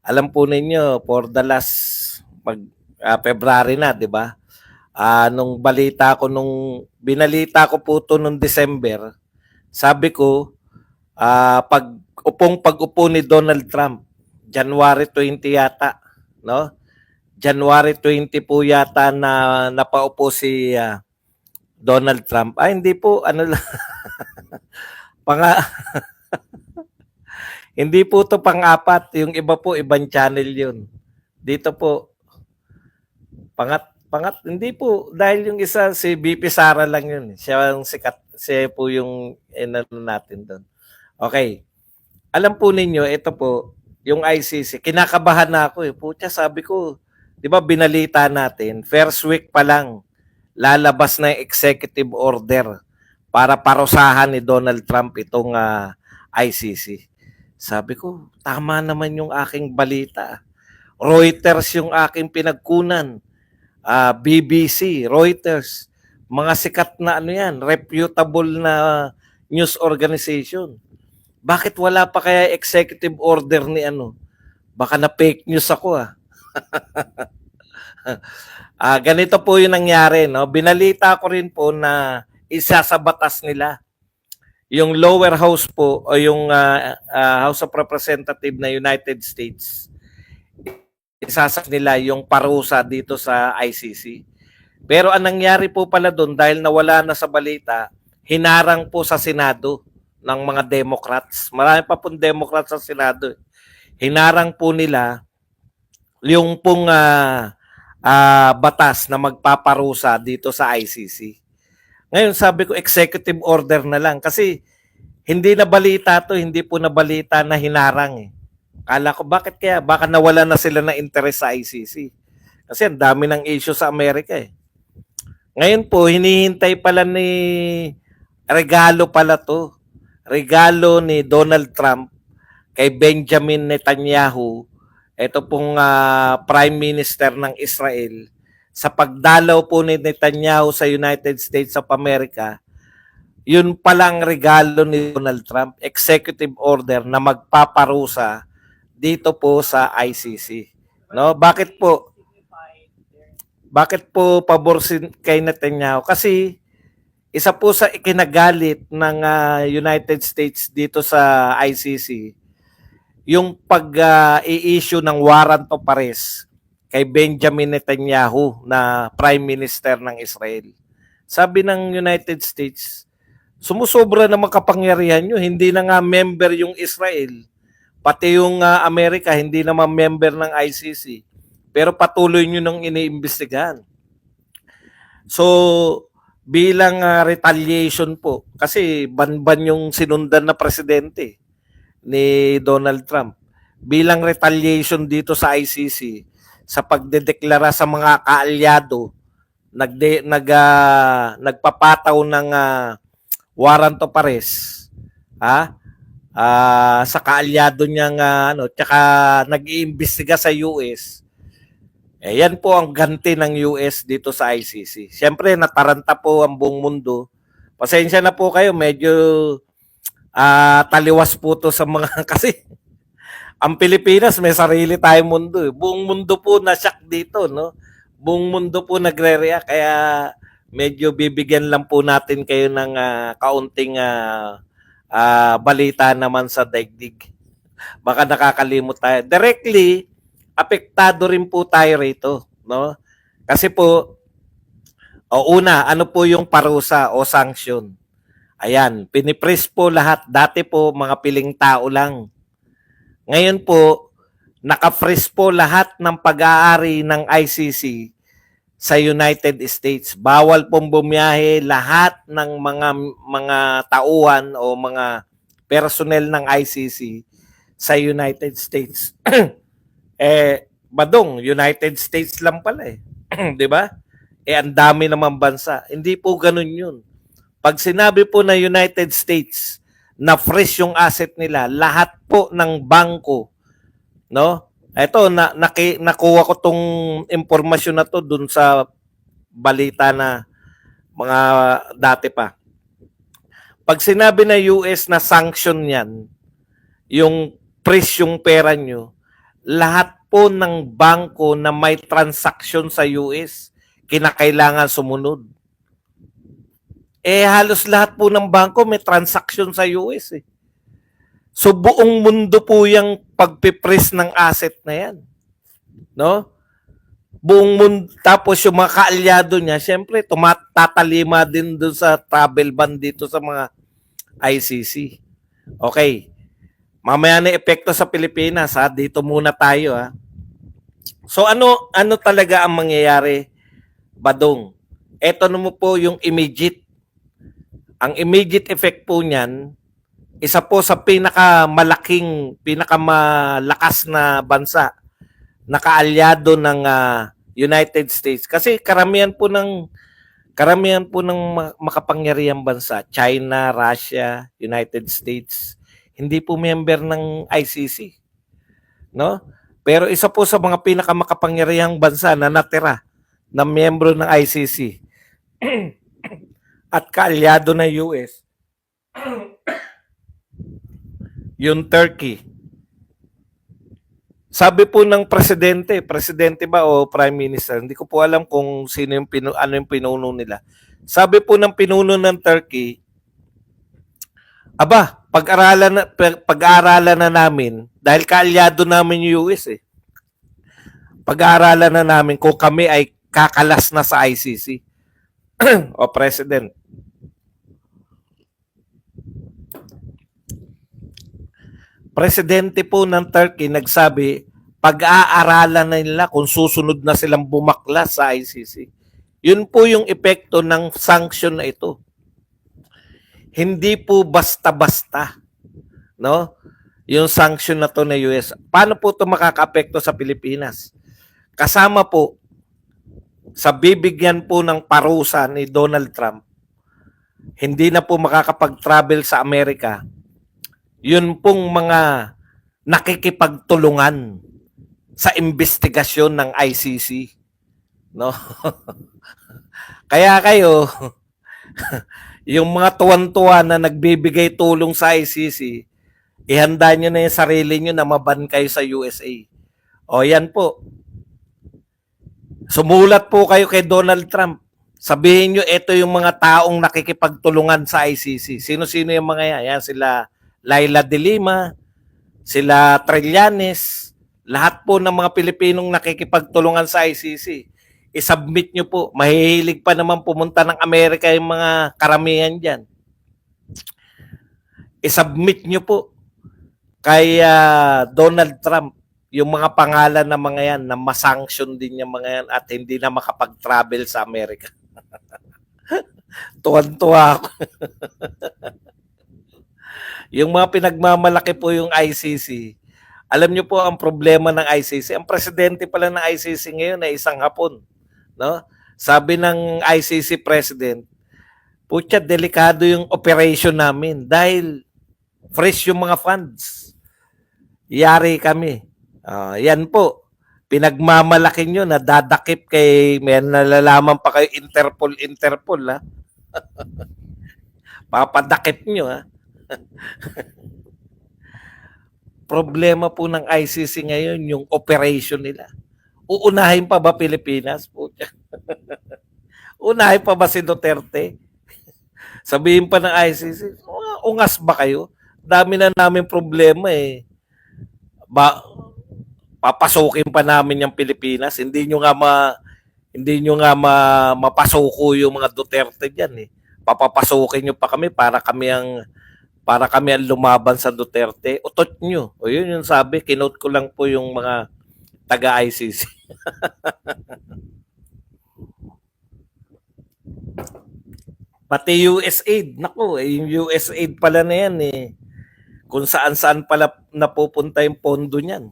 Alam po ninyo, for the last February na, 'di ba? Nung binalita ko po 'to nung December, sabi ko, pag-upo ni Donald Trump, January 20 yata, no? January 20 po yata na napaupo si Donald Trump. Hindi po, ano lang, panga, hindi po to pang-apat. Yung iba po, ibang channel yun. Dito po, hindi po. Dahil yung isa, si BP Sara lang yun. Siya yung sikat, siya po yung inano natin doon. Okay. Alam po ninyo, ito po, yung ICC, kinakabahan na ako eh. Pucha, sabi ko, di ba binalita natin, first week pa lang, lalabas na yung executive order para parusahan ni Donald Trump itong ICC. Sabi ko, tama naman yung aking balita. Reuters yung aking pinagkunan. BBC, Reuters, mga sikat na ano yan, reputable na news organization. Bakit wala pa kaya executive order ni ano? Baka na fake news ako ganito po yung nangyari, no? Binalita ko rin po na isa sa batas nila. Yung lower house po o yung House of Representatives na United States, isasak nila yung parusa dito sa ICC. Pero ang nangyari po pala doon, dahil nawala na sa balita, hinarang po sa Senado ng mga Democrats. Marami pa pong Democrats sa Senado. Hinarang po nila yung pong batas na magpaparusa dito sa ICC. Ngayon sabi ko executive order na lang kasi hindi na balita to, hindi po na balita na hinarang eh. Kala ko bakit kaya? Baka nawala na sila ng interest sa ICC. Kasi ang dami ng issue sa Amerika eh. Ngayon po, hinihintay pala ni regalo pala to. Regalo ni Donald Trump kay Benjamin Netanyahu, ito pong Prime Minister ng Israel, sa pagdalaw po ni Netanyahu sa United States of America, yun palang regalo ni Donald Trump, executive order na magpaparusa dito po sa ICC. No, bakit po? Bakit po pabor kay Netanyahu? Kasi isa po sa ikinagalit ng United States dito sa ICC, yung pag-i-issue ng warrant of arrest kay Benjamin Netanyahu na Prime Minister ng Israel. Sabi ng United States, sumusobra na makapangyarihan nyo, hindi na nga member yung Israel. Pati yung Amerika, hindi naman member ng ICC. Pero patuloy nyo nang iniimbestigahan. So, bilang retaliation po, kasi banban yung sinundan na presidente ni Donald Trump. Bilang retaliation dito sa ICC, sa pagdedeklara sa mga kaalyado, nagpapataw ng warrant of arrest, sa kaalyado niyang tsaka nag-iimbestiga sa US. Yan po ang ganti ng US dito sa ICC. Siyempre, nataranta po ang buong mundo. Pasensya na po kayo, medyo taliwas po to sa mga kasi ang Pilipinas may sarili tayong mundo. Buong mundo po na-shock dito, no? Buong mundo po nagre-react kaya medyo bibigyan lang po natin kayo ng kaunting balita naman sa daigdig. Baka nakakalimot tayo. Directly, apektado rin po tayo rito, no? Kasi po, una, ano po yung parusa o sanction? Ayan, pinipress po lahat. Dati po, mga piling tao lang. Ngayon po, naka-freeze po lahat ng pag-aari ng ICC sa United States. Bawal pong bumiyahe lahat ng mga tauhan o mga personnel ng ICC sa United States. Badong, United States lang pala eh. 'Di ba? Ang dami naman bansa. Hindi po ganoon 'yun. Pag sinabi po na United States na freeze yung asset nila, lahat po ng bangko, no? Ito, nakuha ko tong impormasyon na to dun sa balita na mga dati pa. Pag sinabi na US na sanction yan, yung freeze yung pera nyo, lahat po ng bangko na may transaksyon sa US, kinakailangan sumunod. Halos lahat po ng bangko may transaksyon sa US eh. So buong mundo po yung pagpipres ng asset na yan. No? Buong mundo, tapos yung mga kaalyado niya, syempre tatalima din doon sa travel ban dito sa mga ICC. Okay. Mamaya na epekto sa Pilipinas ha. Dito muna tayo ha. So ano talaga ang mangyayari, Badong? Ito naman po yung immediate. Ang immediate effect po niyan, isa po sa pinakamalakas na bansa na kaalyado ng United States. Kasi karamihan po ng makapangyarihang bansa, China, Russia, United States, hindi po member ng ICC, no? Pero isa po sa mga pinakamakapangyarihang bansa na natira na miyembro ng ICC at kaalyado ng US, yung Turkey. Sabi po ng presidente ba o prime minister, hindi ko po alam kung sino yung ano yung pinuno nila. Sabi po ng pinuno ng Turkey, pag-aaralan na namin dahil kaalyado namin yung US eh. Pag-aaralan na namin kung kami ay kakalas na sa ICC. O president. Presidente po ng Turkey nagsabi, pag-aaralan na nila kung susunod na silang bumaklas sa ICC. Yun po yung epekto ng sanction na ito. Hindi po basta-basta, no? Yung sanction na to ng US. Paano po ito makaka-apekto sa Pilipinas? Kasama po sa bibigyan po ng parusa ni Donald Trump, hindi na po makakapag-travel sa Amerika. Yun pong mga nakikipagtulungan sa investigasyon ng ICC, no? Kaya kayo yung mga tuwan-tuwa na nagbibigay tulong sa ICC, ihanda nyo na yung sarili nyo na maban kayo sa USA. O yan po. Sumulat po kayo kay Donald Trump. Sabihin nyo, ito yung mga taong nakikipagtulungan sa ICC. Sino-sino yung mga yan? Yan sila Laila de Lima, sila Trillanes, lahat po ng mga Pilipinong nakikipagtulungan sa ICC. I-submit nyo po. Mahihilig pa naman pumunta ng Amerika yung mga karamihan dyan. I-submit nyo po kay Donald Trump yung mga pangalan ng mga yan na masanction din yung mga yan at hindi na makapag-travel sa Amerika. Tuwan-tuwa ako. Yung mga pinagmamalaki po yung ICC, alam nyo po ang problema ng ICC. Ang presidente pala ng ICC ngayon ay isang Hapon. No? Sabi ng ICC president, putya, delikado yung operation namin dahil fresh yung mga funds. Yari kami. Yan po. Pinagmamalaki nyo na dadakip kay, may nalalaman pa kayo Interpol ha. Papadakip nyo ha. Problema po ng ICC ngayon yung operation nila. Uunahin pa ba Pilipinas? Unahin pa ba si Duterte? Sabihin pa ng ICC, ungas ba kayo? Dami na namin problema eh. Papasukin pa namin yung Pilipinas. Hindi nyo nga mapasuko yung mga Duterte diyan eh. Papapasukin nyo pa kami para kami ang lumaban sa Duterte. Utot nyo. O yun yung sabi, kinote ko lang po yung mga taga-ICC. Pati USAID. Naku, yung USAID pala na yan eh. Kung saan-saan pala napupunta yung pondo niyan.